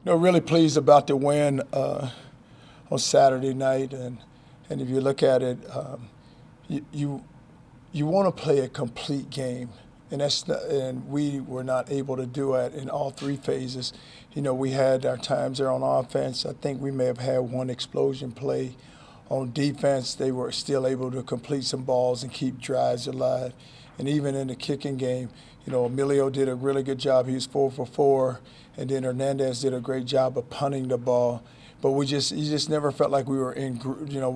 Really pleased about the win on Saturday night, and if you look at it, you you, you want to play a complete game, and and we were not able to do it in all three phases. We had our times there on offense. I think we may have had one explosion play. On defense, they were still able to complete some balls and keep drives alive. And even in the kicking game, Emilio did a really good job. He was 4 for 4, and then Hernandez did a great job of punting the ball. But you just never felt like we were in,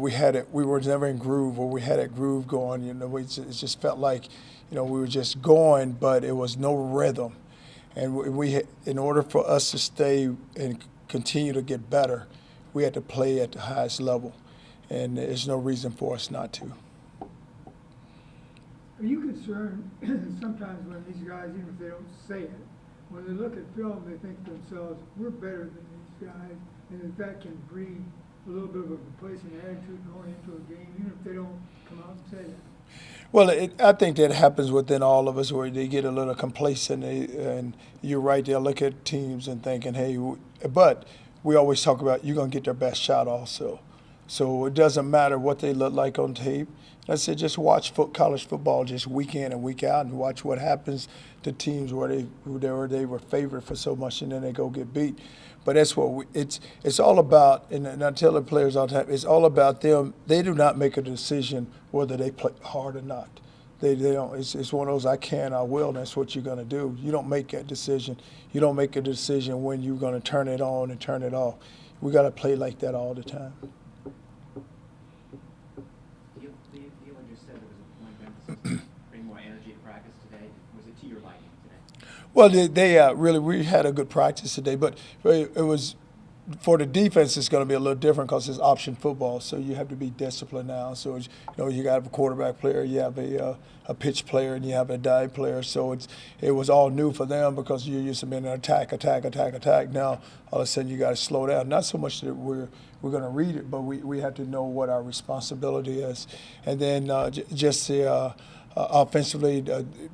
we had it. We were never in groove, or we had that groove going. It just felt like, we were just going, but it was no rhythm. And in order for us to stay and continue to get better, we had to play at the highest level, and there's no reason for us not to. Are you concerned sometimes when these guys, even if they don't say it, when they look at film, they think to themselves, we're better than these guys, and if that can breed a little bit of a complacent attitude going into a game, even if they don't come out and say that? Well, I think that happens within all of us, where they get a little complacent, and you're right. They'll look at teams and thinking, hey, but we always talk about you're going to get their best shot also. So it doesn't matter what they look like on tape. I said, just watch college football just week in and week out, and watch what happens to teams where they were favored for so much, and then they go get beat. But that's what it's all about. And I tell the players all the time, it's all about them. They do not make a decision whether they play hard or not. They don't. It's one of those I can, I will. And that's what you're going to do. You don't make that decision. You don't make a decision when you're going to turn it on and turn it off. We got to play like that all the time. Thielen just said there was a point of emphasis to bring more energy to practice today. Was it to your liking today? Well, we had a good practice today, but it was for the defense. It's going to be a little different because it's option football, so you have to be disciplined now. So you got a quarterback player, you have a pitch player, and you have a dive player. So it was all new for them because you're used to being an attack. Now all of a sudden you got to slow down. Not so much that we're going to read it, but we have to know what our responsibility is, and then just the. Offensively,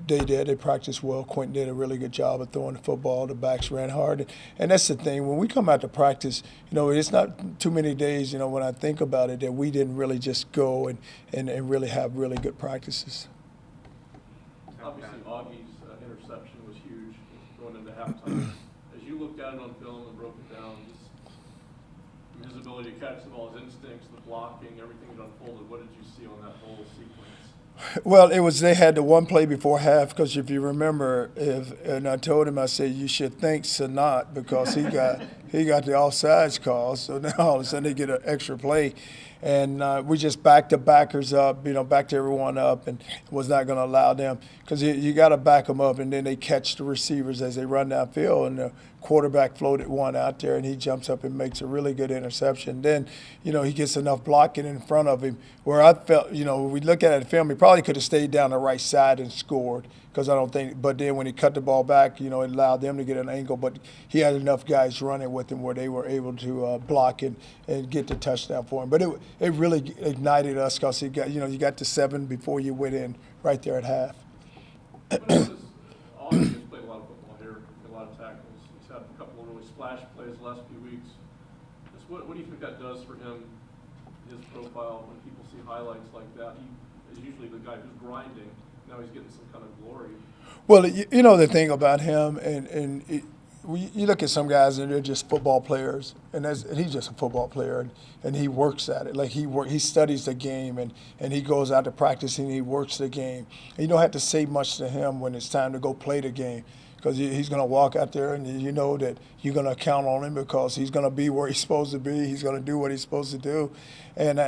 they practiced well. Quentin did a really good job of throwing the football. The backs ran hard. And that's the thing. When we come out to practice, it's not too many days, when I think about it, that we didn't really just go and really have really good practices. Obviously, Augie's interception was huge going into halftime. As you looked at it on film and broke it down, just his ability to catch the ball, his instincts, the blocking, everything that unfolded, what did you see on that whole sequence? Well, they had the one play before half, because if you remember, and I told him, I said, you should thank Sanat because he got the offsides call. So now all of a sudden they get an extra play. And we just backed the backers up, backed everyone up, and was not going to allow them, because you got to back them up, and then they catch the receivers as they run downfield, and the quarterback floated one out there, and he jumps up and makes a really good interception. Then, he gets enough blocking in front of him where I felt, when we look at it in film, he probably could have stayed down the right side and scored, because I don't think – but then when he cut the ball back, it allowed them to get an angle, but he had enough guys running with him where they were able to block and get the touchdown for him. But it really ignited us, because you got to 7 before you went in right there at half. Augie's played a lot of football here, a lot of tackles. He's had a couple of really splash plays the last few weeks. What do you think that does for him, his profile, when people see highlights like that? He is usually the guy who's grinding. Now he's getting some kind of glory. Well, the thing about him, you look at some guys and they're just football players, and he's just a football player, and he works at it. Like he studies the game, and he goes out to practice and he works the game. And you don't have to say much to him when it's time to go play the game, because he's going to walk out there, and you know that you're going to count on him, because he's going to be where he's supposed to be. He's going to do what he's supposed to do, and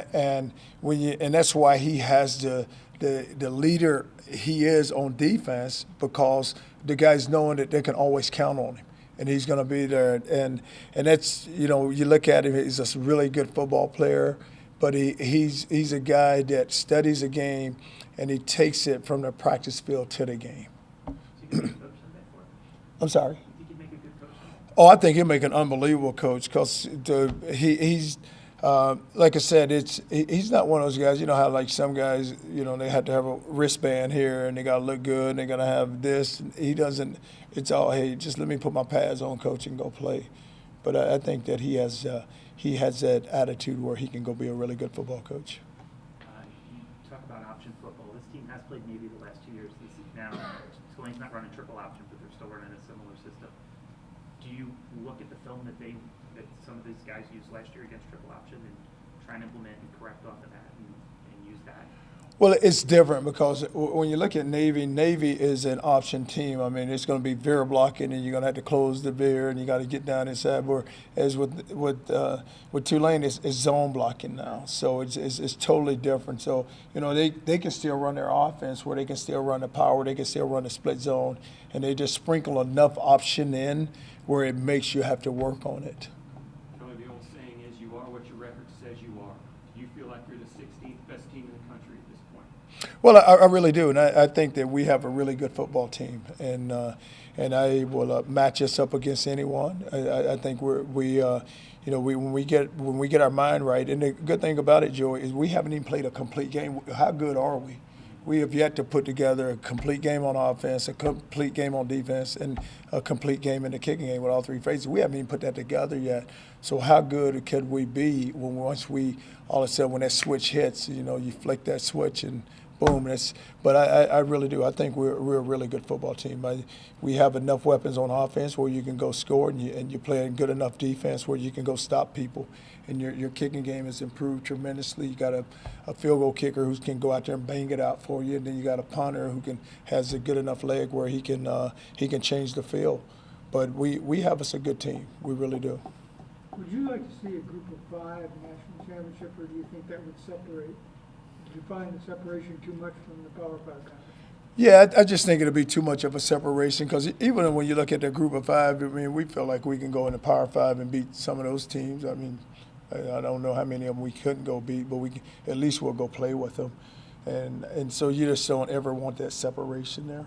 that's why he has the leader he is on defense, because the guys knowing that they can always count on him, and he's going to be there. And that's, you look at him, he's a really good football player, but he's a guy that studies the game, and he takes it from the practice field to the game. I'm sorry? You think he'd make a good coach? Oh, I think he'll make an unbelievable coach, because he's like I said, he's not one of those guys. You know how like some guys, they have to have a wristband here, and they got to look good, and they got to have this. He doesn't. It's all, hey, just let me put my pads on, coach, and go play. But I think that he has that attitude where he can go be a really good football coach. You talk about option football. This team has played Navy the last 2 years. This is now Tulane's not running triple option, but they're still running a similar system. Do you look at the film that some of these guys used last year against triple option and try and implement and correct off of that and use that? Well, it's different because when you look at Navy, Navy is an option team. I mean, it's going to be veer blocking, and you're going to have to close the veer, and you got to get down inside. Whereas with Tulane, it's zone blocking now, so it's totally different. So they can still run their offense, where they can still run the power, they can still run the split zone, and they just sprinkle enough option in where it makes you have to work on it. Tony, the old saying is, you are what your record says you are. Do you feel like you're the 16th best team in the country at this point? Well, I really do, and I think that we have a really good football team, and I will match us up against anyone. I think when we get our mind right, and the good thing about it, Joey, is we haven't even played a complete game. How good are we? We have yet to put together a complete game on offense, a complete game on defense, and a complete game in the kicking game with all three phases. We haven't even put that together yet. So how good could we be once we all of a sudden when that switch hits, you flick that switch and boom. But I really do. I think we're a really good football team. We have enough weapons on offense where you can go score, and you're playing good enough defense where you can go stop people. And your kicking game has improved tremendously. You got a field goal kicker who can go out there and bang it out for you, and then you got a punter who has a good enough leg where he can change the field. But we have us a good team. We really do. Would you like to see a group of 5 national championship, or do you think that would separate? Do you find the separation too much from the Power 5 conference? Yeah, I just think it'll be too much of a separation because even when you look at the group of 5, I mean, we feel like we can go in the Power 5 and beat some of those teams. I mean, I don't know how many of them we couldn't go beat, but at least we'll go play with them. And so you just don't ever want that separation there.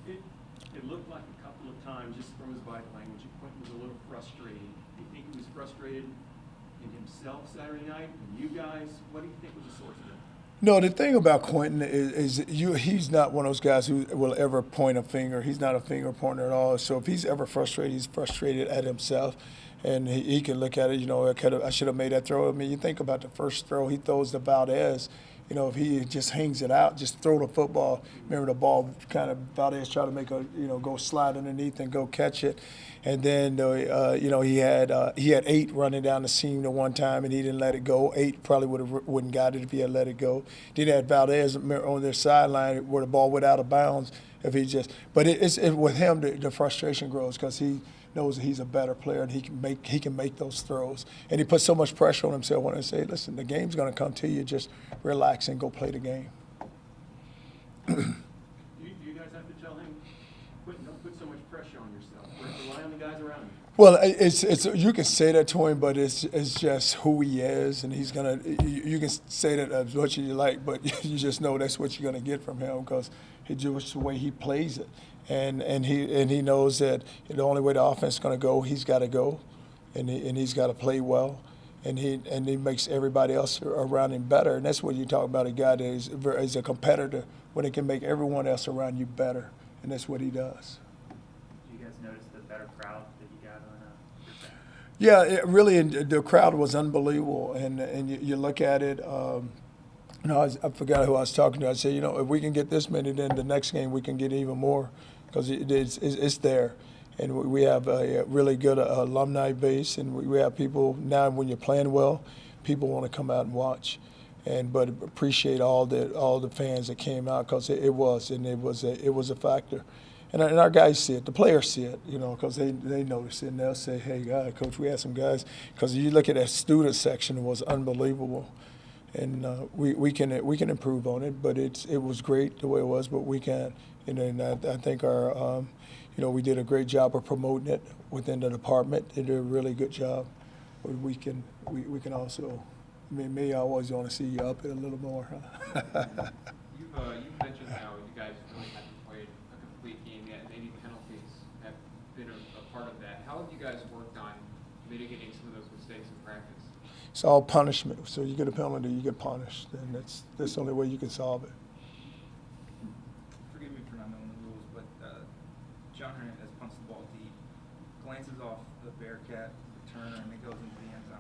It looked like a couple of times, just from his body language, Quentin was a little frustrated. Do you think he was frustrated in himself Saturday night, and you guys? What do you think was the source of it? No, the thing about Quentin is he's not one of those guys who will ever point a finger. He's not a finger pointer at all. So if he's ever frustrated, he's frustrated at himself. And he can look at it, I should have made that throw. I mean, you think about the first throw he throws to Valdez. If he just hangs it out, just throw the football. Remember the ball kind of Valdez tried to make go slide underneath and go catch it. And then, he had 8 running down the seam the one time, and he didn't let it go. 8 probably wouldn't got it if he had let it go. Then he had Valdez on their sideline where the ball went out of bounds. But it's with him the frustration grows because he knows that he's a better player and he can make those throws. And he puts so much pressure on himself when I say, listen, the game's going to come to you. Just relax and go play the game. Do you guys have to tell him, don't put so much pressure on yourself. Rely on the guys around you. Well, it's you can say that to him, but it's just who he is, and he's gonna. You can say that as much as you like, but you just know that's what you're gonna get from him because it's just the way he plays it, and he knows that the only way the offense is gonna go, he's got to go, and he's got to play well, and he makes everybody else around him better, and that's what you talk about a guy that is a competitor when he can make everyone else around you better, and that's what he does. Do you guys notice the better crowd that you got on your side? Yeah, the crowd was unbelievable, and you look at it. I forgot who I was talking to. I said, if we can get this many, then the next game we can get even more because it's there, and we have a really good alumni base, and we have people now. When you're playing well, people want to come out and watch, but appreciate all the fans that came out because it was a factor. And our guys see it. The players see it, because they notice it. And they'll say, hey, Coach, we had some guys. Because you look at that student section, it was unbelievable. And we can improve on it. But it was great the way it was. But we can. And I think we did a great job of promoting it within the department. They did a really good job. But we can also, me, I always want to see you up it a little more. You've mentioned how you guys really haven't played a complete game yet, and maybe penalties have been a part of that. How have you guys worked on mitigating some of those mistakes in practice? It's all punishment. So you get a penalty, you get punished, and that's the only way you can solve it. Forgive me for not knowing the rules, but John Hernandez punts the ball deep. glances off the Bearcat returner and it goes into the end zone.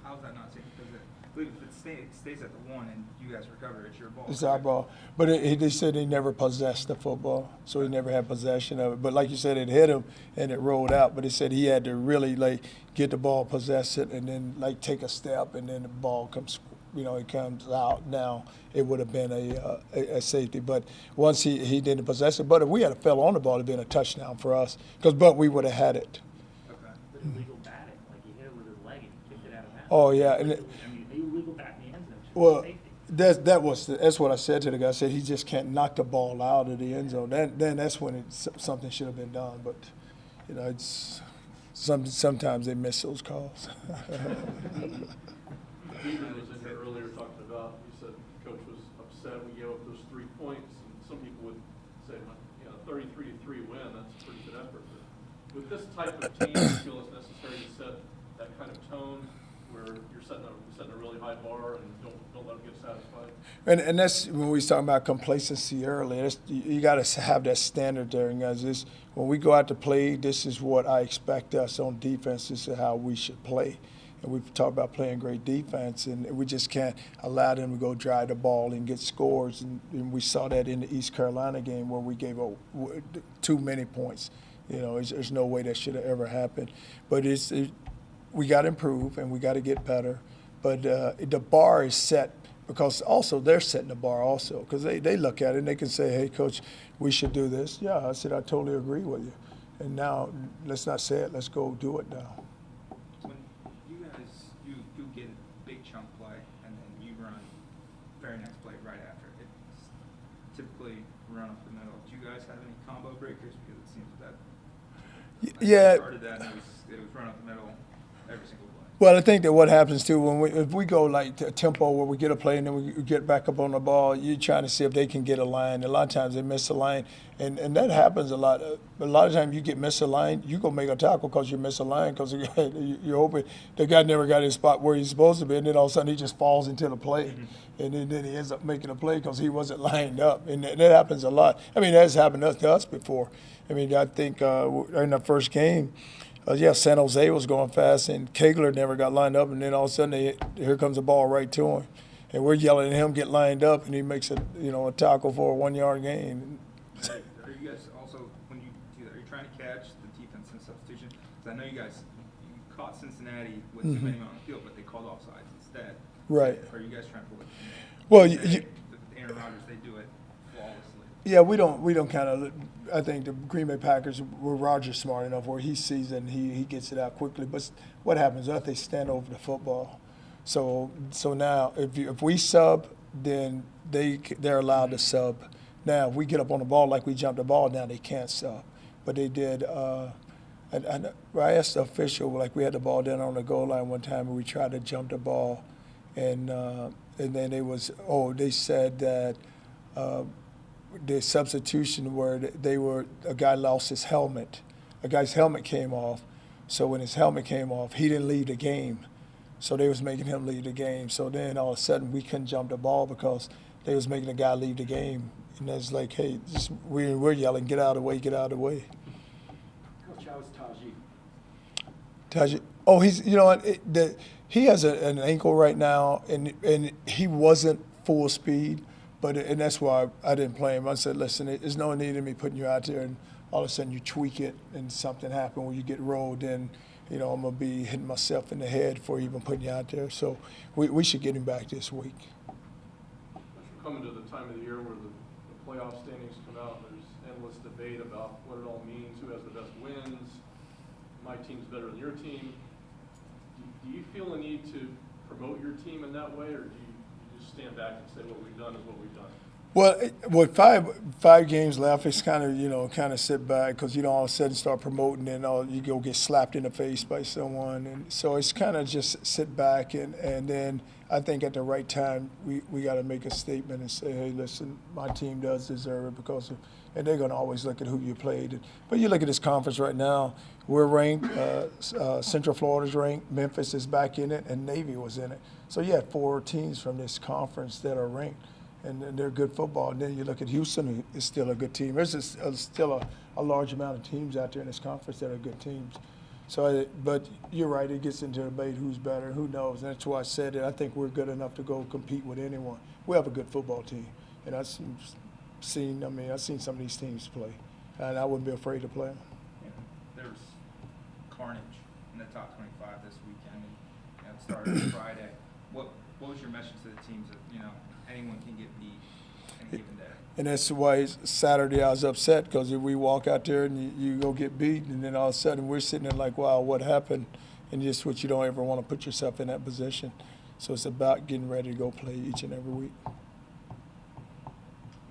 How's that not safe? Because if it stays at the 1 and you guys recover, it's your ball. It's our ball. But they said he never possessed the football, so he never had possession of it. But like you said, it hit him and it rolled out. But he said he had to really, like, get the ball, possess it, and then, like, take a step, and then the ball comes, it comes out. Now it would have been a safety. But once he didn't possess it, but if we had fell on the ball, it'd been a touchdown for us. But we would have had it. Okay. But illegal batting, like he hit it with his leg and kicked it out of bounds. Oh, yeah. And Illegal bat in the end zone. well, Safety. that's what I said to the guy. I said he just can't knock the ball out of the end zone. Then that's when something should have been done. But it's sometimes they miss those calls. Peter was in here earlier talking about, he said coach was upset we gave up those 3 points, and some people would say, 33-3 win, that's a pretty good effort. But with this type of team, you feel it's necessary to set that kind of tone where you're setting a really high bar and don't let them get satisfied? And that's when we was talking about complacency earlier. You got to have that standard there, and guys. When we go out to play, this is what I expect us on defense. This is how we should play. And we've talked about playing great defense, and we just can't allow them to go drive the ball and get scores. And we saw that in the East Carolina game where we gave up too many points. There's no way that should have ever happened. But we got to improve, and we got to get better. But the bar is set because also they're setting the bar also because they look at it and they can say, hey, Coach, we should do this. Yeah, I said, I totally agree with you. And now let's not say it. Let's go do it now. When you guys you get a big chunk play and then you run very next play right after, it's typically run up the middle. Do you guys have any combo breakers? Because it seems that Yeah. started that and it was run up the middle every single play. Well, I think that what happens too if we go like a tempo where we get a play and then we get back up on the ball, you're trying to see if they can get a line. A lot of times they miss a line, and that happens a lot. A lot of times you get miss a line, you go make a tackle because you miss a line because you're hoping the guy never got his spot where he's supposed to be, and then all of a sudden he just falls into the play, and then he ends up making a play because he wasn't lined up, and that happens a lot. I mean, that's happened to us before. I mean, I think in the first game. San Jose was going fast, and Kegler never got lined up, and then all of a sudden here comes the ball right to him. And we're yelling at him, get lined up, and he makes a tackle for a 1-yard gain. Are you guys also, when you do that, are you trying to catch the defense in substitution? Because I know you guys you caught Cincinnati with too many on the field, but they called offsides instead. Right. Are you guys trying to put Well, Aaron Rodgers, they do it flawlessly. Yeah, we don't kind of. I think the Green Bay Packers were Rodgers smart enough where he sees it and he gets it out quickly. But what happens is they stand over the football. So now if we sub, then they're allowed to sub. Now if we get up on the ball like we jumped the ball, now they can't sub. But they did. I asked the official, like we had the ball down on the goal line one time and we tried to jump the ball, and then they said that. The substitution where a guy lost his helmet. A guy's helmet came off. So when his helmet came off, he didn't leave the game. So they was making him leave the game. So then all of a sudden we couldn't jump the ball because they was making the guy leave the game. And it's like, hey, we're yelling, get out of the way, get out of the way. Coach, how is Taji, Taji? oh, he has an ankle right now, and he wasn't full speed. And that's why I didn't play him. I said, listen, there's no need in me putting you out there and all of a sudden you tweak it and something happens when you get rolled, then, I'm going to be hitting myself in the head for even putting you out there. So we should get him back this week. We're coming to the time of the year where the playoff standings come out. There's endless debate about what it all means, who has the best wins. My team's better than your team. Do you feel the need to promote your team in that way, or do you stand back and say what we've done is what we've done? Well, with five games left, it's kind of sit back because all of a sudden start promoting and you go get slapped in the face by someone, and so it's kind of just sit back and then I think at the right time we got to make a statement and say, hey, listen, my team does deserve it and they're going to always look at who you played. But you look at this conference right now, we're ranked, Central Florida's ranked, Memphis is back in it, and Navy was in it. So you had 4 teams from this conference that are ranked. and they're good football. And then you look at Houston, who is still a good team. There's still a large amount of teams out there in this conference that are good teams. So, but you're right, it gets into debate who's better, who knows. And that's why I said it. I think we're good enough to go compete with anyone. We have a good football team. And I've seen some of these teams play. And I wouldn't be afraid to play them. Yeah, there's carnage in the top 25 this weekend, and it started Friday. What was your message to the teams that anyone can get beat any given day? And that's why Saturday I was upset, because if we walk out there and you go get beat, and then all of a sudden we're sitting there like, wow, what happened? And just what you don't ever want to put yourself in that position. So it's about getting ready to go play each and every week.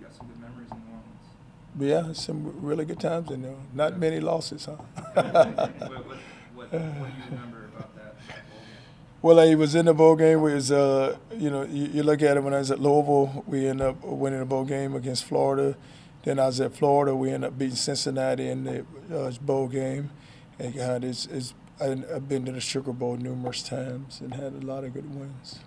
You got some good memories in New Orleans. But yeah, some really good times in there. Not many losses, huh? What do you remember about that bowl game? Well, he was in the bowl game. We was, you look at it when I was at Louisville, we ended up winning the bowl game against Florida. Then I was at Florida, we ended up beating Cincinnati in the bowl game. And God, I've been to the Sugar Bowl numerous times and had a lot of good wins.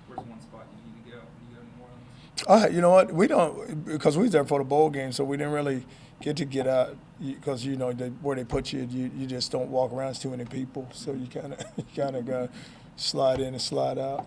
Where's one spot you need to go when you go to New Orleans? You know what? We don't, because we was there for the bowl game, so we didn't really get out, because where they put you, you just don't walk around. It's too many people, so you kind of got to slide in and slide out.